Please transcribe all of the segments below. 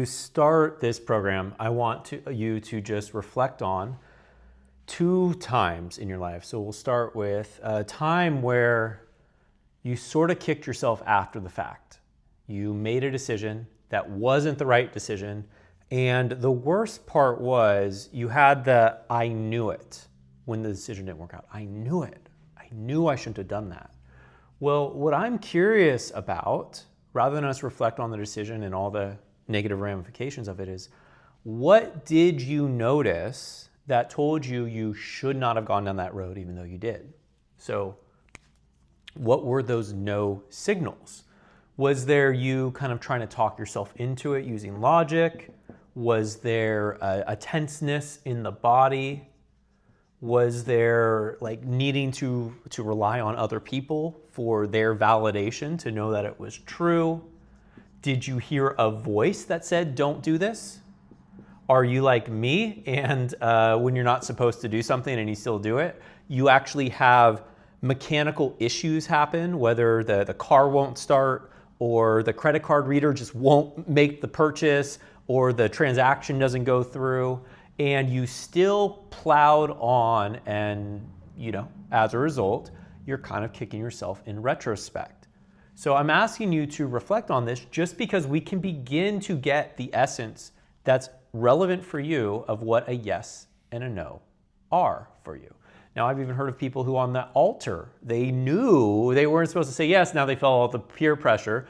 To start this program, I want you to just reflect on 2 times in your life. So we'll start with a time where you sort of kicked yourself after the fact. You made a decision that wasn't the right decision, and the worst part was you had the "I knew it" when the decision didn't work out. I knew it. I knew I shouldn't have done that. Well, what I'm curious about, rather than us reflect on the decision and all the negative ramifications of it, is what did you notice that told you you should not have gone down that road even though you did? So what were those no signals? Was there you kind of trying to talk yourself into it using logic? Was there a tenseness in the body? Was there like needing to rely on other people for their validation to know that it was true? Did you hear a voice that said, don't do this? Are you like me and when you're not supposed to do something and you still do it, you actually have mechanical issues happen, whether the car won't start or the credit card reader just won't make the purchase or the transaction doesn't go through, and you still plowed on, and as a result, you're kind of kicking yourself in retrospect. So I'm asking you to reflect on this just because we can begin to get the essence that's relevant for you of what a yes and a no are for you. Now, I've even heard of people who on the altar, they knew they weren't supposed to say yes, now they felt all the peer pressure.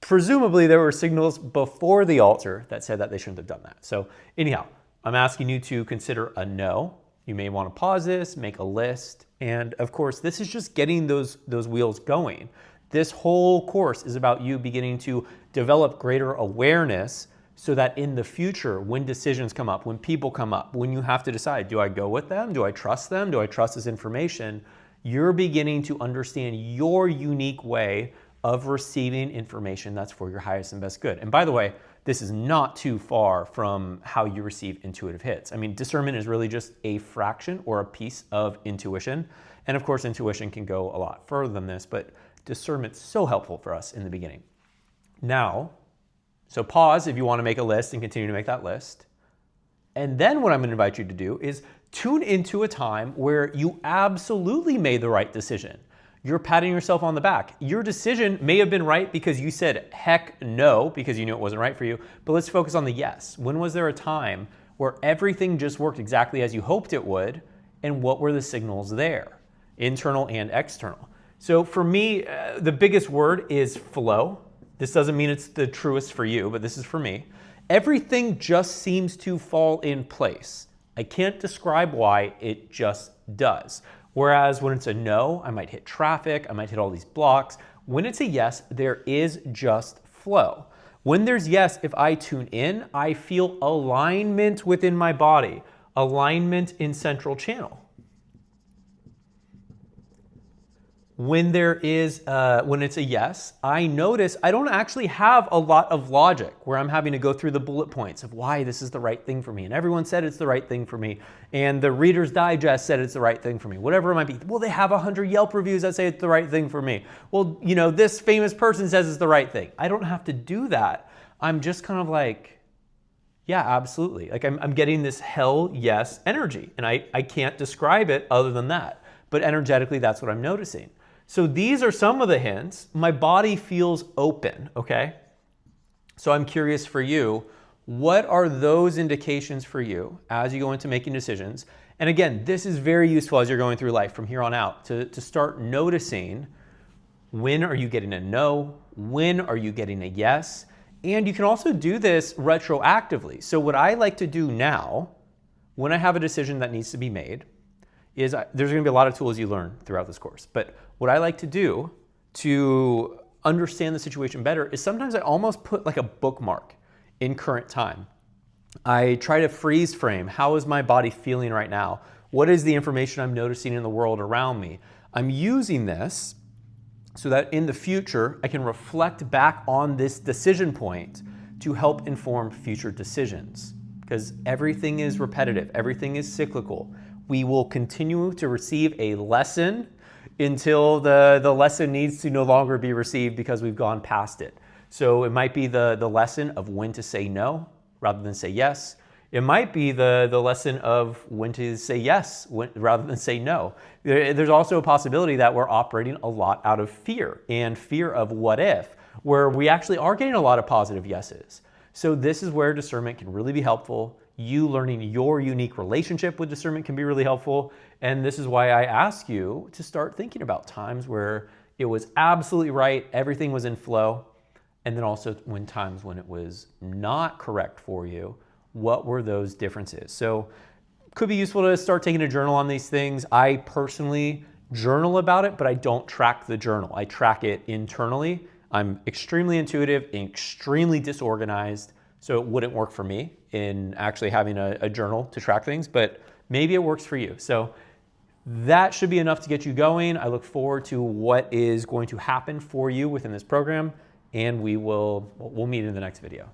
Presumably there were signals before the altar that said that they shouldn't have done that. So anyhow, I'm asking you to consider a no. You may want to pause this, make a list, and of course, this is just getting those wheels going. This whole course is about you beginning to develop greater awareness so that in the future, when decisions come up, when people come up, when you have to decide, do I go with them? Do I trust them? Do I trust this information? You're beginning to understand your unique way of receiving information that's for your highest and best good. And by the way, this is not too far from how you receive intuitive hits. I mean, discernment is really just a fraction or a piece of intuition. And of course, intuition can go a lot further than this, but discernment's so helpful for us in the beginning. Now, so pause if you want to make a list and continue to make that list. And then what I'm going to invite you to do is tune into a time where you absolutely made the right decision. You're patting yourself on the back. Your decision may have been right because you said heck no, because you knew it wasn't right for you, but let's focus on the yes. When was there a time where everything just worked exactly as you hoped it would, and what were the signals there, internal and external? So for me, the biggest word is flow. This doesn't mean it's the truest for you, but this is for me. Everything just seems to fall in place. I can't describe why, it just does. Whereas when it's a no, I might hit traffic, I might hit all these blocks. When it's a yes, there is just flow. When there's yes, if I tune in, I feel alignment within my body, alignment in central channel. When it's a yes, I notice I don't actually have a lot of logic where I'm having to go through the bullet points of why this is the right thing for me. And everyone said it's the right thing for me. And the Reader's Digest said it's the right thing for me. Whatever it might be. Well, they have 100 Yelp reviews that say it's the right thing for me. Well, this famous person says it's the right thing. I don't have to do that. I'm just kind of like, yeah, absolutely. Like I'm getting this hell yes energy. And I can't describe it other than that. But energetically, that's what I'm noticing. So these are some of the hints. My body feels open, okay? So I'm curious for you, what are those indications for you as you go into making decisions? And again, this is very useful as you're going through life from here on out to start noticing when are you getting a no, when are you getting a yes, and you can also do this retroactively. So what I like to do now, when I have a decision that needs to be made, is there's going to be a lot of tools you learn throughout this course. But what I like to do to understand the situation better is sometimes I almost put like a bookmark in current time. I try to freeze frame. How is my body feeling right now? What is the information I'm noticing in the world around me? I'm using this so that in the future, I can reflect back on this decision point to help inform future decisions. Because everything is repetitive. Everything is cyclical. We will continue to receive a lesson until the lesson needs to no longer be received because we've gone past it. So it might be the lesson of when to say no rather than say yes. It might be the lesson of when to say yes rather than say no. There's also a possibility that we're operating a lot out of fear and fear of what if, where we actually are getting a lot of positive yeses. So this is where discernment can really be helpful. You learning your unique relationship with discernment can be really helpful. And this is why I ask you to start thinking about times where it was absolutely right, everything was in flow, and then also when times when it was not correct for you, what were those differences? So could be useful to start taking a journal on these things. I personally journal about it, but I don't track the journal. I track it internally. I'm extremely intuitive and extremely disorganized, so it wouldn't work for me in actually having a journal to track things, but maybe it works for you. So that should be enough to get you going. I look forward to what is going to happen for you within this program, and we'll meet in the next video.